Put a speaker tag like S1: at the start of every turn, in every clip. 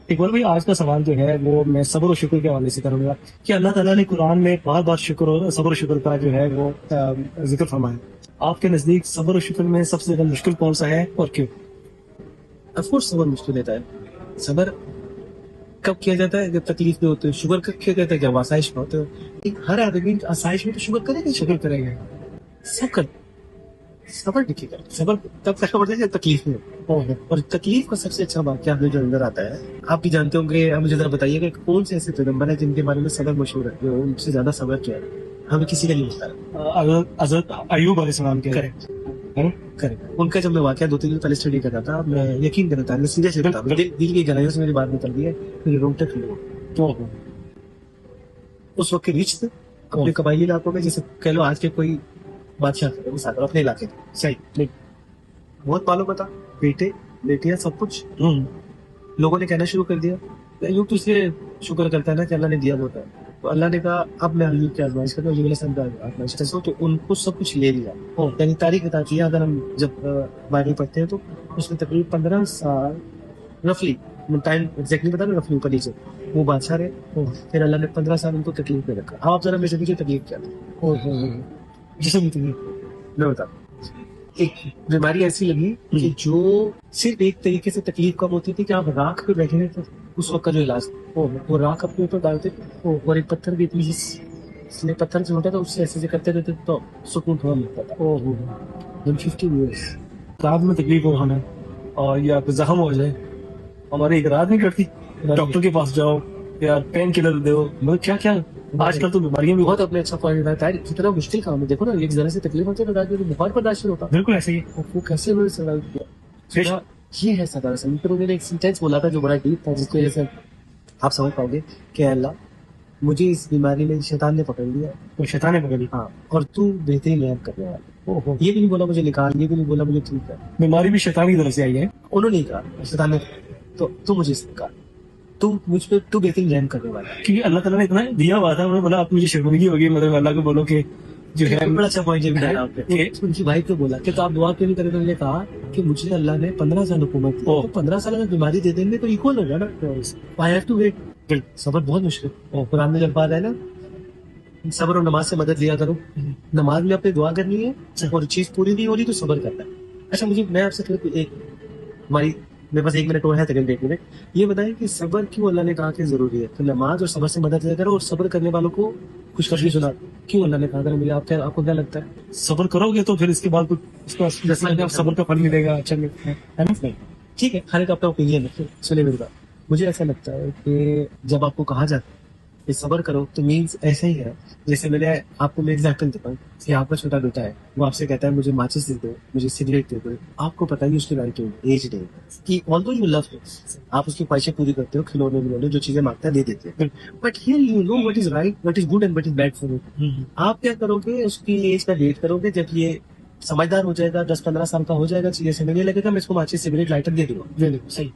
S1: اقبال بھائی، آج کا سوال جو ہے وہ میں صبر و شکر کے حوالے سے کروں گا کہ اللہ تعالیٰ نے قرآن میں بار بار صبر و شکر کا جو ہے وہ ذکر فرمایا. آپ کے نزدیک صبر و شکر میں سب سے زیادہ مشکل کون سا ہے اور کیوں؟
S2: آف کورس صبر مشکل ہوتا ہے. صبر کب کیا جاتا ہے؟ جب تکلیف میں ہوتے ہیں. شکر کب کیا جاتا ہے؟ جب آسائش میں ہوتے ہیں. ہر آدمی آسائش میں تو شکر کرے گا، شکر کرے گا، سب کر. صبر لکھے گا. صبر تب تک پڑتا ہے جب تکلیف میں ہو. اور تکلیف کا سب سے اچھا واقعہ ہمیں جو اندر آتا ہے، آپ بھی جانتے ہوں گے. مجھے ذرا بتائیے کہ کون سے ایسے پیغمبر ہیں جن کے بارے میں صبر مشہور ہے، جو ان سے زیادہ صبر کیا ہے؟ ہمیں کسی کا نہیں ملتا.
S1: حضرت ایوب علیہ السلام کے.
S2: کریکٹ. ان کا جب میں واقعہ 2-3 دن پہلے اسٹڈی کر رہا تھا، میں یقین کر رہا تھا، میں سیدھے سے بتا دل کی گہرائیوں سے میری بات نکل گئی ہے. میرے روم تک تو اس وقت کے ریچ تھے اپنے قبائلی علاقوں میں، جیسے کہہ لو آج کے کوئی بادشاہ اپنے علاقے میں صحیح بہت معلوم تھا. بیٹے بیٹیاں سب کچھ لوگوں نے کہنا شروع کر دیا. ایوب تو اس لیے شکر کرتا ہے نا کہ اللہ نے دیا ہوتا ہے. تو اللہ نے کہا اب میں ایوب کی آزمائش کرتا ہوں. ایوب علیہ السلام کی آزمائش کرتا ہوں تو ان کو سب کچھ لے لیا. یعنی تاریخ بتاتی ہے، اگر ہم جب بائبل پڑھتے ہیں تو اس میں تقریباً 15 سال رفلی ٹائم ایگزیکٹلی بتا رہے، رفلی اوپر نیچے وہ بادشاہ رہے. پھر اللہ نے 15 سال ان کو تکلیف میں رکھا. آپ ذرا میرے سے تکلیف کیا تھا
S1: جسے بھی تھی
S2: میں بتا. ایک بیماری ایسی لگی کہ جو صرف ایک طریقے سے تکلیف کم ہوتی تھی کہ آپ راکھ پہ بیٹھے رہتے. اس وقت کا جو علاج وہ راکھ اپنے اوپر ڈالتے تھے اور ایک پتھر بھی اتنی پتھر سے ہوتا تھا، اس سے ایسے کرتے رہتے تو سکون تھوڑا ملتا تھا. 50 ایئرس
S1: رات میں تکلیف ہو ہونا اور یا زخم ہو جائے، ہماری ایک رات نہیں کرتی. ڈاکٹر کے پاس جاؤ یا پین کلر دو، مطلب کیا کیا آج کل تو بیماریاں بھی
S2: بہت. اپنے اچھا پوائنٹ بتایا ہے. کتنا مشکل کام ہے. دیکھو نا، ایک ذرا سے تکلیف ہوتی ہے بخار برداشت ہوتا.
S1: بالکل ایسے ہی.
S2: وہ کیسے انہوں نے سروائیو کیا. یہ ہے صدر اصل. پھر انہوں نے ایک سینٹینس بولا تھا جو بڑا ڈیپ تھا، جس کی وجہ سے آپ سمجھ پاؤ گے کہ اللہ مجھے اس بیماری میں شیطان نے پکڑ لیا.
S1: وہ شیطان نے پکڑ لی.
S2: ہاں، اور تو بہترین علاج کرنے والا. یہ بھی نہیں بولا مجھے نکال، یہ بھی نہیں بولا مجھے ٹھیک ہے.
S1: بیماری بھی شیطان کی طرف سے آئی ہے.
S2: انہوں نے کہا شیطان نے تو مجھے نکال، تم مجھ پہ تو بہترین رحم کرنے والا.
S1: کیونکہ اللہ تعالیٰ نے اتنا دیا ہوا تھا. انہوں نے بولا اب مجھے شرمندگی ہوگی، مطلب اللہ کو بولو کہ جو ہے.
S2: بڑا اچھا پوائنٹ ان کی بھائی کو بولا کہ تو آپ دعا کیوں نہیں کرے. تو انہوں نے کہا کہ مجھے اللہ نے 15 سال حکومت دی، تو 15 سال اگر بیماری دے دیں گے تو ایکول ہوگا نا. I have to wait. صبر بہت مشکل. قرآن میں جب بات ہے نا صبر اور نماز سے مدد لیا کرو. نماز میں اپنی دعا کرنی ہے اور چیز پوری نہیں ہو رہی تو صبر کرنا ہے. اچھا میں آپ سے میرے پاس 1 منٹ اور ہے، تقریباً 1 منٹ. یہ بتائیں کہ صبر کیوں اللہ نے کہا کہ ضروری ہے. تو نماز اور صبر سے مدد لیا کرو اور صبر کرنے والوں کو خوشخبری سنا. کیوں اللہ نے کہا تھا مجھے؟ آپ کو کیا لگتا ہے؟
S1: صبر کرو گے تو پھر اس کے بعد صبر کا پھل ملے گا. اچھا
S2: ٹھیک ہے، ہر ایک اپنا اوپینین ہے. سنیں میری بات. مجھے ایسا لگتا ہے کہ جب آپ کو کہا جاتا ہے کہ صبر کرو تو مینس ایسا ہی ہے جیسے میں نے آپ کو میں ایگزامپل دیتا ہوں کہ آپ کا چھوٹا بیٹا ہے، وہ آپ سے کہتا ہے مجھے ماچس دے دو، مجھے سگریٹ دے دو. آپ کو پتا ہی اس کے بارے میں ایج ڈے کہ آلدو یو لو ہم، آپ اس کی خواہشیں پوری کرتے ہو، کھلونے جو چیزیں مانگتا ہے دے دیتے ہیں. But here you know what is right, what is good and what is bad for you. آپ کیا کرو گے؟ اس کی ایج کا ویٹ کرو گے. جب یہ سمجھدار ہو جائے گا، 10-15 سال کا ہو جائے گا، چیزیں سمجھنے لگے گا، میں اس کو ماچس سگریٹ لائٹر دے دوں گا. صحیح.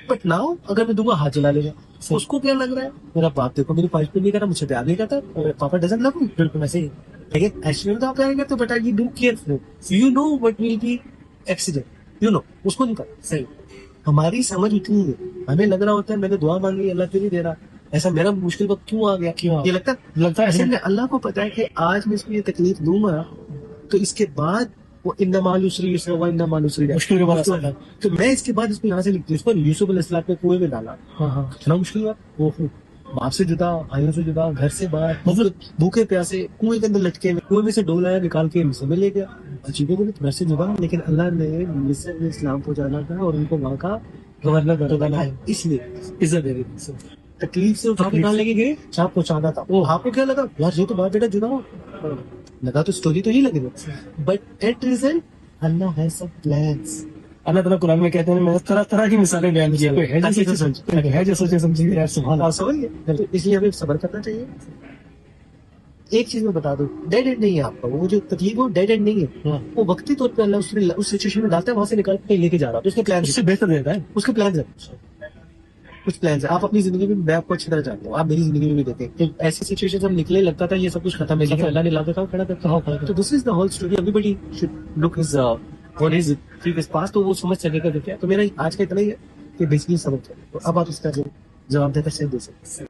S2: بٹ ناؤ اگر میں دوں گا ہاتھ جلا لے گا. اس کو کیا لگ رہا ہے؟ میرا باپ دیکھو میری خواہش پہ نہیں کرا، مجھے پیار نہیں کرتا، پاپا ڈزنٹ لو می. بالکل ایسے ہی. لیکن ایکچولی تو آپ کہیں گے تو بیٹا you do careful, you know what will be accident, you know. اس کو نہیں پتا. صحیح. ہماری سمجھ اتنی ہے، ہمیں لگ رہا ہوتا ہے میں نے دعا مانگی اللہ کیوں نہیں دے رہا، ایسا میرا مشکل وقت کیوں آ گیا. یہ لگتا ہے اصل میں اللہ کو پتا ہے کہ آج میں اس کو یہ تکلیف دوں گا تو اس کے بعد وہ انما العسر یسرا وانما العسر
S1: مشکل کے بعد
S2: تو میں اس کے بعد اس کو یہاں سے لکھتی ہوں. اس کو یوسف علیہ السلام کے کنویں میں ڈالا. کتنا مشکل ہوا. وہ باپ سے جدا، بھائیوں سے جدا، گھر سے باہر، مطلب بھوکے پیاسے کنویں کے اندر لٹکے ہوئے. کنویں میں سے ڈولایا نکال کے مصر میں لے گیا. عجیب ہے گھر سے جدا، لیکن اللہ نے مصر علیہ السلام کو جانا تھا اور ان کو وہاں کا گورنر بنانا ہے. اس لیے عزت دے رہی تکلیف سے اٹھا کے ڈالنے کے گئے چاپ پہنچانا تھا. وہ آپ کو کیا لگا یار یہ تو باپ بیٹا جدا ہو لگا، تو اسٹوری تو ہی لگے گا. بٹ ایٹ ریزلٹ اللہ ہے سب پلانس.
S1: اللہ تعالیٰ قرآن میں کہتے ہیں میں طرح طرح کی مثالیں بیان کیا ہے جو سوچے سمجھے یار سبحان اللہ.
S2: تو اس لیے ہمیں صبر کرنا چاہیے. ایک چیز میں بتا دوں، ڈیڈ اینڈ نہیں ہے آپ کا. وہ جو تکلیف ہو ڈیڈ اینڈ نہیں ہے، وہ وقتی طور پہ اللہ اس سچویشن میں ڈالتا ہے، وہاں سے نکال کے لے کے جا رہا ہے. اس کے پلان
S1: اس سے بہتر دیتا ہے.
S2: اس کے پلانز ہیں، کچھ پلانز ہیں. آپ اپنی زندگی میں آپ کو اچھی طرح جانتے ہو، آپ میری زندگی میں بھی دیکھیں کہ ایسی سچویشن ہم نکلے لگتا تھا یہ سب کچھ ختم ہے، اللہ نے لا کے کھڑا کرتا. تو this is the whole story. Everybody should look his what is it previous past تو وہ سمجھ سکے گا. دیکھیں تو میرا آج کا اتنا ہی ہے کہ بیسکلی سمجھ. تو اب آپ اس کا جواب دیتا شاید دو سکتے